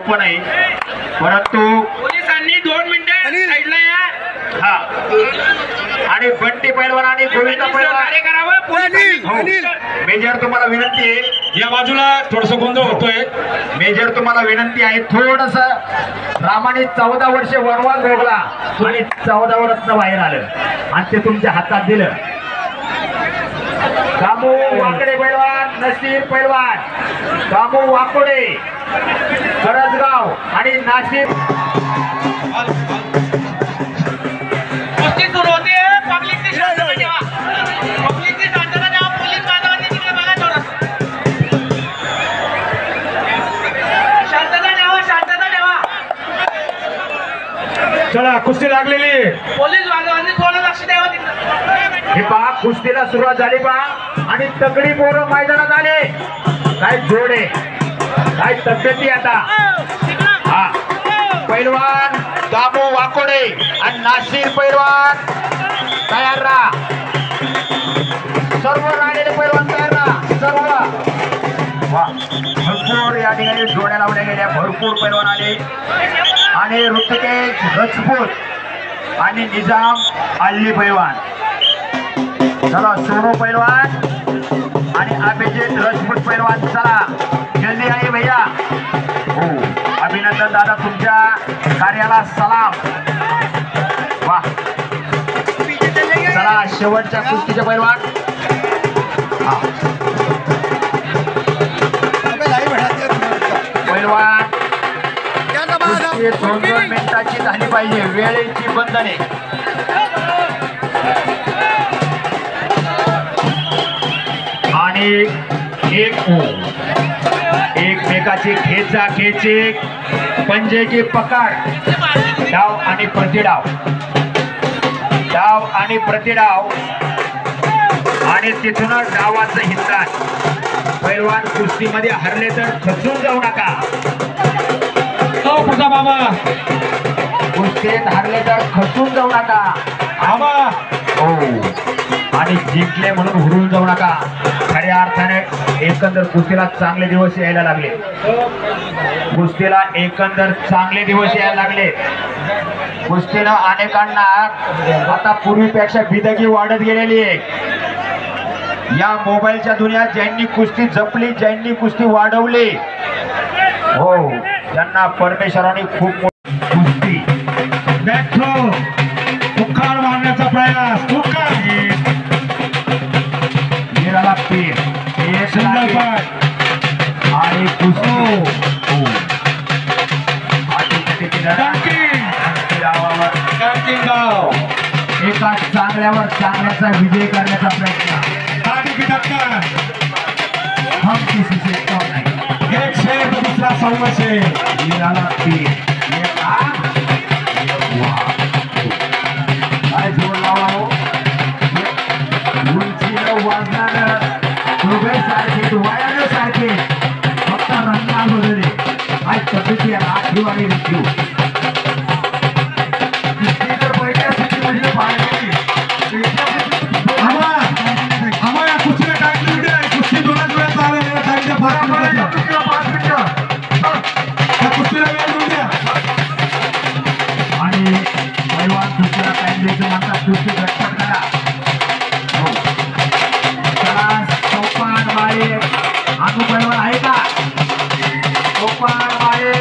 पण आहे, परंतु पोलिसांनी 2 मिनिटं साईडला या. हा आणि बंटी पैलवान आणि गोविंद पैलवान कार्य करावं. पोलिसांनी मेजर तुम्हाला विनंती आहे, या बाजूला थोडस गोंधळ होतोय. मेजर तुम्हाला विनंती आहे, थोडस रामाने 14 वर्षे वनवास भोगला आणि 14 वर्षातनं बाहेर आलं आणि ते तुमच्या हातात दिलं. दामू वाकडे पैलवान, नसीर पैलवान, दामू वाकोडे करजगाव आणि नाशिक. कुस्ती सुरू होते. पब्लिकची शांतता ठेवा. पब्लिकची शांतता ठेवा. पोलीस बांधवांनी तिकडे बघा थोडं. शांतता ठेवा. शांतता ठेवा. चला कुस्ती लागलेली. पोलीस बांधवांनी थोडं लक्ष द्यावं तिकडं. हे पहा, कुस्तीला सुरुवात झाली पहा आणि तगडी पोरं मैदानात आले. काय जोड आहे, काय तब्येती आता. हा पैलवान दामू वाकोडे आणि नाशिर पैलवान तयार राहा. सर्व राहिलेले पैलवान तयार राहा. सर्व वा भरपूर या ठिकाणी जोड्या लावल्या गेल्या. भरपूर पैलवान आले आणि ऋतिकेश रजपूत आणि निजाम अल्ली पैलवान. चला सोनू पैलवान आणि अभिजित रजपूत पैलवान. चला जल्दी आहे भैया. हो अभिनंदन दादा, तुमच्या कार्याला सलाम. वा चला शेवटच्या कुस्तीचे पैलवान. पैलवान कुस्ती 2-2 मिनिटाची झाली पाहिजे. वेळेची बंधने. आणि एकमेकाची खेचा खेची, पंजेची पकड, डाव आणि प्रतिडाव, डाव आणि प्रतिडाव आणि तिथूनच डावाचं हिंदान. पैलवान कुस्तीमध्ये हरले तर खचून जाऊ नका. बाबा कुस्तीत हरले तर खचून जाऊ नका. बाबा हो आणि जिंकले म्हणून हुरून जाऊ नका. खऱ्या अर्थाने एकंदर कुस्तीला चांगले दिवस यायला लागले. कुस्तीला एकंदर चांगले दिवस यायला लागले. कुस्तीनं अनेकांना आता पूर्वीपेक्षा बिदगी वाढत गेलेली आहे. या मोबाईलच्या दुनियात ज्यांनी कुस्ती जपली, ज्यांनी कुस्ती वाढवली, हो त्यांना परमेश्वराने खूप कुस्ती उखाड मारण्याचा प्रयास. मीराला पीर आणि कुस्ती एका चांगल्यावर चांगल्याचा विजय करण्याचा प्रयत्न. हम किसी से कम नहीं. एक शेर तो दूसरा सव्वा शेर. मीराला पीर काय जोड लावा हो. उंचीनं वाजणारं सारखे डोळ्यानं सारखे फक्त रंगा वगैरे काय पद्धती आहे. राखीव आणि रेखीव पहिल्या स्थितीमध्ये पाहिजे. आम्हाला कुस्तीला टाइम लिमिट आहे. कुस्ती 2 वेळा चालू टाइमच्या 5 मिनिटं. कुस्तीला वेळ देऊ द्या. आणि पैलवान कुस्तीला टाइम द्यायचं म्हणतात. कुस्ती झटपट करा. हो चला सोपान माळे अनु पैलवान आहे का. सोपान माळे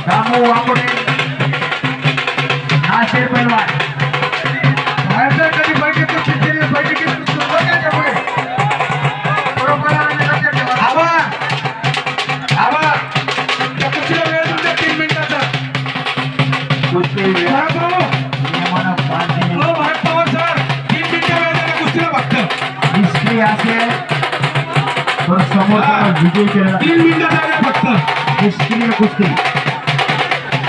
दामू वाकोडे नाशिर पैलवान. कधी बैठकीत बरोबर कुस्तीला वेळ देऊ द्या 3 मिनिटाचा. कुस्ती नियमानं पाळणे. भारत पवार सर 3 मिनिटं वेळ द्या कुस्तीला फक्त. निष्क्रिय असेल तर समोरचा विजय केला. 3 मिनिटं द्या फक्त. निष्क्रिय कुस्ती.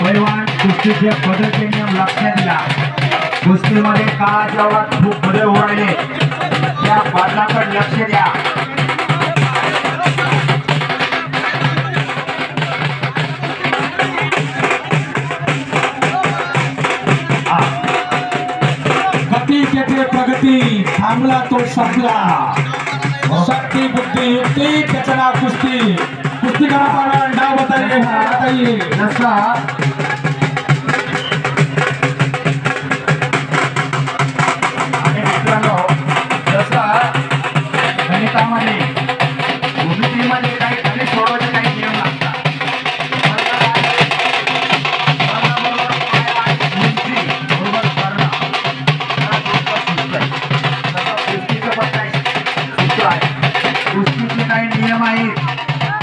पैलवान कुस्तीचे बदलते नियम लक्षात घ्या. कुस्तीमध्ये काळाच्या ओघात खूप बदल होऊ राहिले. त्या बदलाकडे लक्ष द्या. गती तेथे प्रगती, थांबला तो संपला. शक्ती बुद्धी युक्ती त्याचं नाव कुस्ती. कुस्ती करा पहलवान, डाव बताइए, बताइए। जसा आणि मित्रांनो जसा गणितामध्ये भूमितीमध्ये काही खाली सोडवायचे काही नियम लागतात. वर्णाबरोबर पाय आणि उंची बरोबर कर्ण. हा सूत्र आहे. तसं कुस्तीचं पण काही सूत्र आहे. कुस्तीचे काही नियम आहेत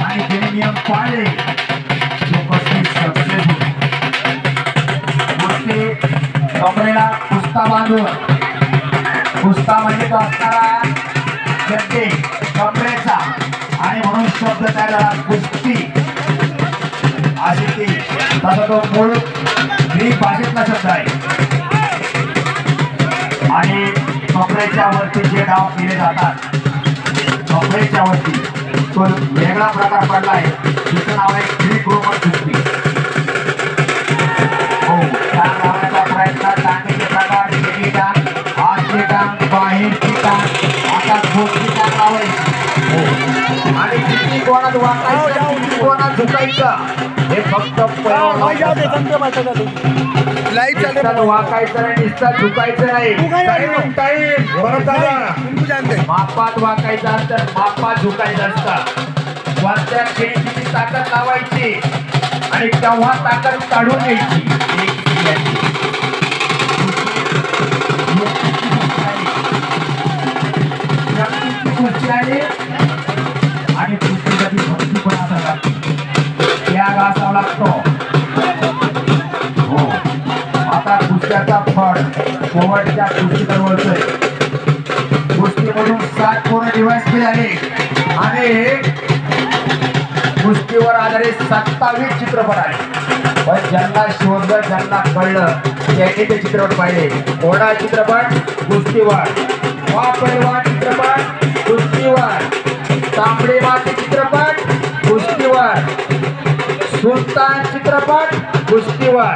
आणि जे नियम पाळले तो कुस्ती सक्सेस होतो. कुस्ती कमरेला कुस्ता बांधून कुस्ता म्हणजे तो असणारा शब्दे कमरेचा आणि म्हणून शब्द तयार झाला कुस्ती अशी ती. तसा तो मूळ ग्रीक भाषेतला शब्द आहे आणि कमरेच्या वरती जे डाव केले जातात कमरेच्या वरती तो वेगळा प्रकार पडला आहे. तिचं नाव आहे ग्रीक रोमन कुस्ती. हो, टांग लावण्याचा प्रयत्न, टांगेचे प्रकार, शेती टांग, हातची टांग, बाहेरची टांग, आता खोटची टांग लावायची. हो, आणि किती कोणात वाकायचं, किती कोणात झुकायचं हे फक्त नुसतं वाकायचं नाही, नुसतं झुकायचं नाही. मापात वाकायचं असतं, मापात झुकायचं असतं. कोणत्या खेळी किती ताकद लावायची आणि तेव्हा ताकद काढून घ्यायची. कुस्ती आहे आणि कुस्तीसाठी भक्ती पण असावी लागते, त्याग असावा लागतो. हो, आता कुस्त्याचा फळ शेवटच्या कुस्तीकडे वळतोय. कुस्तीमधून 7 पूर्ण डिव्हाइस झाले आणि कुस्तीवर आधारित 27 चित्रपट आले. पण ज्यांना शोधलं, ज्यांना कळलं त्यांनी ते चित्रपट पाहिले. घोडा चित्रपट कुस्तीवर, वा पैलवान चित्रपट कुस्तीवर, तांबडी माती चित्रपट कुस्तीवर, सुलतान चित्रपट कुस्तीवर,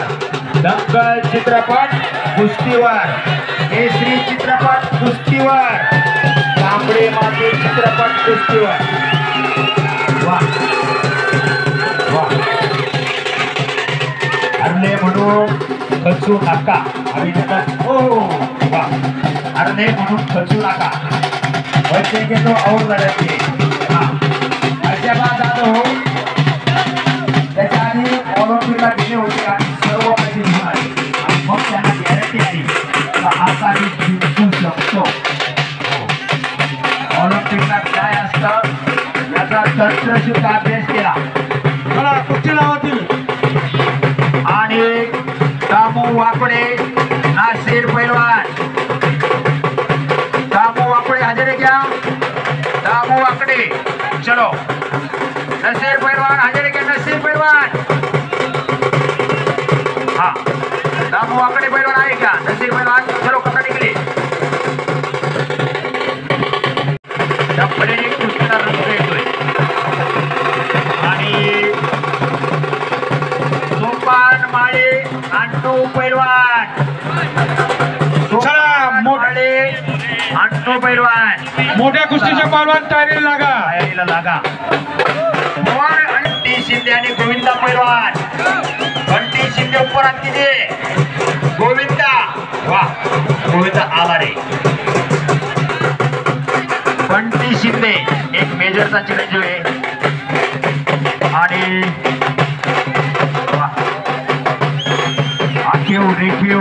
दंगल चित्रपट कुस्तीवर, केसरी चित्रपट कुस्तीवर, तांबडी माती चित्रपट कुस्तीवर. वा वा, हरले म्हणून खचू नका. अभिनंदन. हो वा, हरले म्हणून खचू नका. बचेंगे तो और लढते. अशाबाद जाधव त्याच्या आधी ऑलिम्पिकला गेले होते आणि सर्व काही मिळाले आणि मग त्यांना गॅरंटी आली आता मी जिंकू शकतो. ऑलिम्पिकला काय असतं याचा तंत्रशुद्ध अभ्यास केला. चला कुस्ती लावातील आणि दामू वाकडे, नासिर पैलवान. दामू वाकडे हजेरी घ्या. दामू वाकडे, चलो. नसीर पैलवान हजेरी घ्या. नसीर पैलवान, हा. दामू वाकडे पैलवान आहे का? नसीर पैलवान, चलो. कसा निघले डबलेने कुस्तीला रंग येतोय आणि सोपान माळे अंटू पैलवान. चला, माळे अंटू पैलवान. मोठ्या कुस्तीचे पहलवान तयारीला लागा. तयारीला लागा. बंटी शिंदे आणि गोविंदा पैलवान. बंटी शिंदे उपरात किती, गोविंदा. वा, गोविंदा आला रे. बंटी शिंदे एक मेजरचा चिरंजीव आहे आणि आखीव रेखीव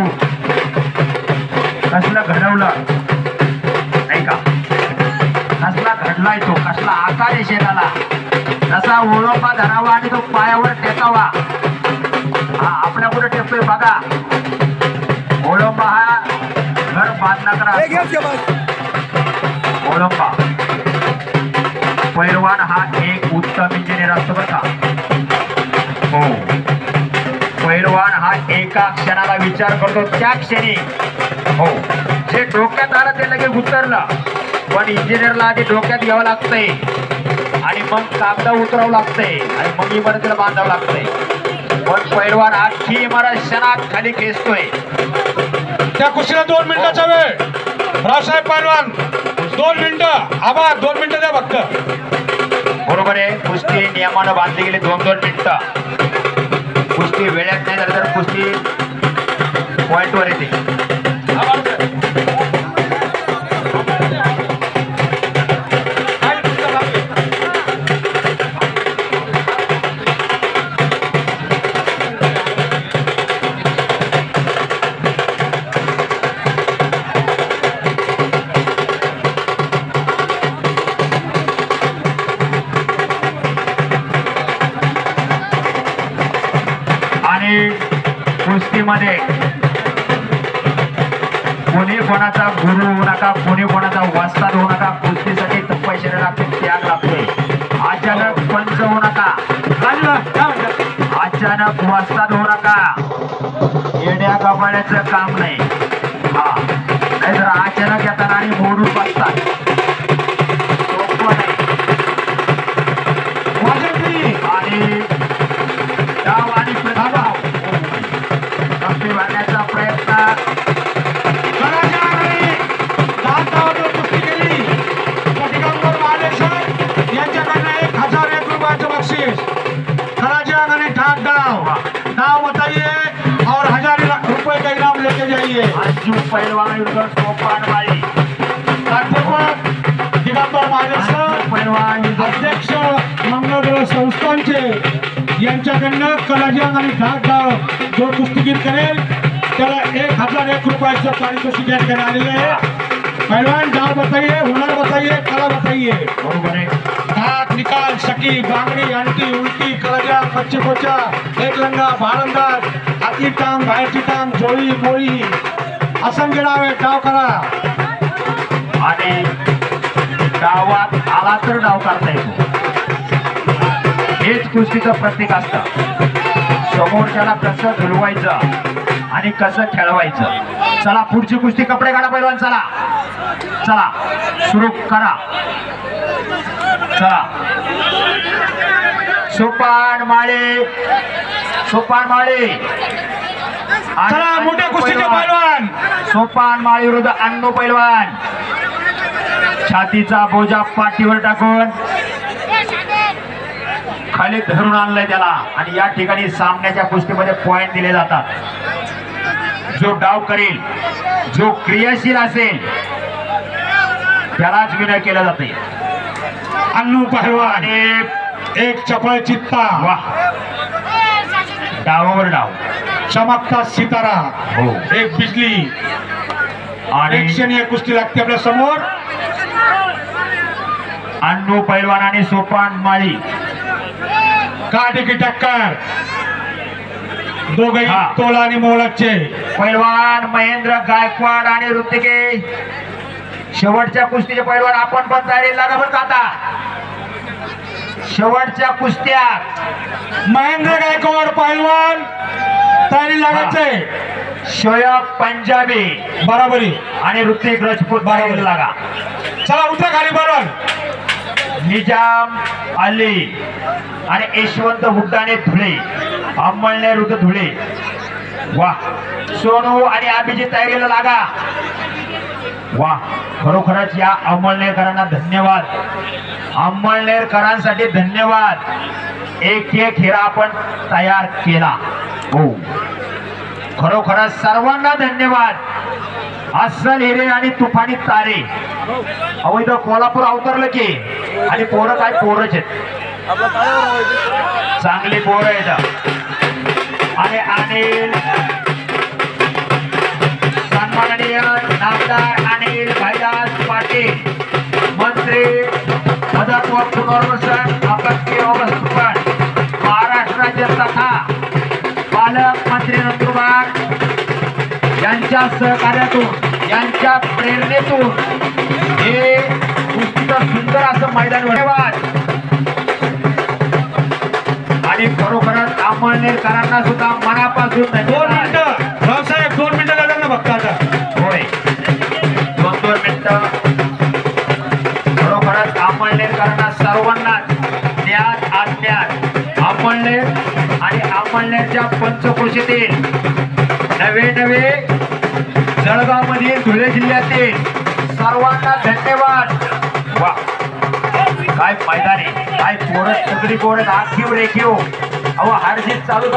कसला घडवलं नाही का, कसला घडलाय तो, कसला आकार आहे शेताला, कसा ओळखा धरावा आणि तो पायावर टेकावा. हा आपल्या कुठे टेकतोय बघा. ओळंबा हा घर बांधला करा. ओळंबा पैलवान हा एक उत्तम इंजिनियर असतो बरं का. हो, पैलवान हा एका क्षणाला विचार करतो त्या क्षणी. हो, जे डोक्यात आलं ते लगेच उतरलं, पण इंजिनियरला आधी डोक्यात घ्यावं लागतंय आणि मग कागदा उतरावं लागतंय आणि मग इमारतीला बांधावं लागतंय. पण पैलवान आखी इमारत क्षणात खाली खेचतोय. त्या कुस्तीला 2 मिनिटाचा वेळ. रावसाहेब पहलवान 2 मिनिटं. आभार, 2 मिनिटं द्या फक्त. बरोबर आहे. कुस्ती नियमानं बांधली गेली 2-2 मिनिटं. कुस्ती वेळेत नाही झालं तर कुस्ती पॉइंटवर येते. कुस्तीमध्ये कोणी कोणाचा गुरु होऊ नका, कोणी कोणाचा वास्ताद होऊ नका. कुस्तीसाठी तप्पा शरीरात त्याग लागतोय. अचानक पंच होऊ नका, अचानक वास्ताद होऊ नका. येड्या गबाड्याचं काम नाही. हा नाहीतर अचानक येताना आणि मोडून बसतात. सोपं नाही. आणि डाव आणि प्रभाव कप्पी भरण्याचा प्रयत्न कुस्ती केली दिगंबर महादेश्वर यांच्याकडनं 1001 रुपयाचं बक्षीस. खराजा ने ठाक डाव बताइए और 1000 रुपए का इनाम लेके जाइए. अंजू पहलवान विरुद्ध सोपान माळी. प्राध्यापक दिगंबर महादेश्वर पहलवान अध्यक्ष मंगळग्रह संस्थांचे यांच्याकडनं कलाजंग आणि ठाक डाव जो कुस्तीगीर करेल त्याला 1001 रुपयाचं पारितोषिक या ठिकाणी आलेलं आहे. पहलवान डाव बताइए, हुनर बताइए, कला बताइए. बरोबर आहे. ठाक, निकाल, शकी, बांगडी, अंटी, उलटी, कलाजा, पच्चीपोचा, एक लंगा, भारंदाज, आतली टांग, बाहेरची टांग, जोळी, मोळी, असंख्य डाव आहे. डाव करा. आणि डावात आला तर डाव करता येतो. हेच कुस्तीचं प्रतीक असतं. समोरच्याला कसं झुलवायचं आणि कसं खेळवायचं. चला पुढची कुस्ती. कपडे काढा पैलवान. चला चला सुरू करा. चला सोपान माळे, सोपान माळे. चला मोठ्या कुस्तीचे पैलवान. सोपान माळी विरुद्ध अण्णू पैलवान. छातीचा बोजा पाठीवर टाकून खाली धरून आणलंय त्याला. आणि या ठिकाणी सामन्याच्या कुस्तीमध्ये पॉइंट दिले जातात. जो डाव करेल, जो क्रियाशील असेल त्यालाच विनय केलं जाते. अन्नू पहलवान एक चपळ चित्ता. वाह, डावावर डाव. चमकता सितारा. हो. एक बिजली. आणि प्रेक्षणीय कुस्ती लागते आपल्या समोर. अण्णू पैलवान आणि सोपान माळी. काठी की टक्कर. दोघही हा. तोला आणि मोलाचे. पैलवान महेंद्र गायकवाड आणि ऋतिके शेवटच्या कुस्तीचे पैलवान. आपण पण तयारी लागा बरं का आता. शेवटच्या कुस्त्यात महेंद्र गायकवाड पहलवान तयारी लागायचे. शोएब पंजाबी बराबरी आणि ऋतिक राजपूत बरोबर लागा. चला उतरा खाली बरोबर. निजाम अली आणि यशवंत हुड्डाणे धुळे. अंमळनेर विरुद्ध धुळे. वाह, सोनू आणि अभिजित तयारीला लागा. वाह, खरोखरच या अंमळनेरकरांना धन्यवाद. अंमळनेरकरांसाठी धन्यवाद. एक हिरा आपण तयार केला. हो, खरोखरच सर्वांना धन्यवाद. अस्सल हिरे आणि तुफानी तारे. अहो इथं कोल्हापूर अवतरलं की. आणि पोरं काय पोरच आहेत, चांगली पोरं आहेत. आणि अनिल सन्माननीय नामदार अनिल भाईदास पाटील, मंत्री मदत व पुनर्वसन आपत्ती व्यवस्थापन महाराष्ट्र राज्य तथा पालकमंत्री नंदुरबार यांच्या सहकार्यातून, यांच्या प्रेरणेतून हे उत्तम सुंदर असं मैदान. धन्यवाद. आणि खरोखरच अंमळनेरकरांना सुद्धा मनापासून 2 मिनिटं रावसाहेब. 2 मिनिटं लागणार ना बघता आता. होय, 2 मिनिटं. खरोखरच अंमळनेरकरांना सर्वांनाच ज्ञात अज्ञात अंमळनेर आणि अंमळनेरच्या पंचक्रोशीतील नवे जळगाव मधील धुळे जिल्ह्यातील सर्वांना धन्यवाद. वा, काय मैदानी काय पोरं सगळी पोरं आखीव रेखीव अहो हारजीत चालू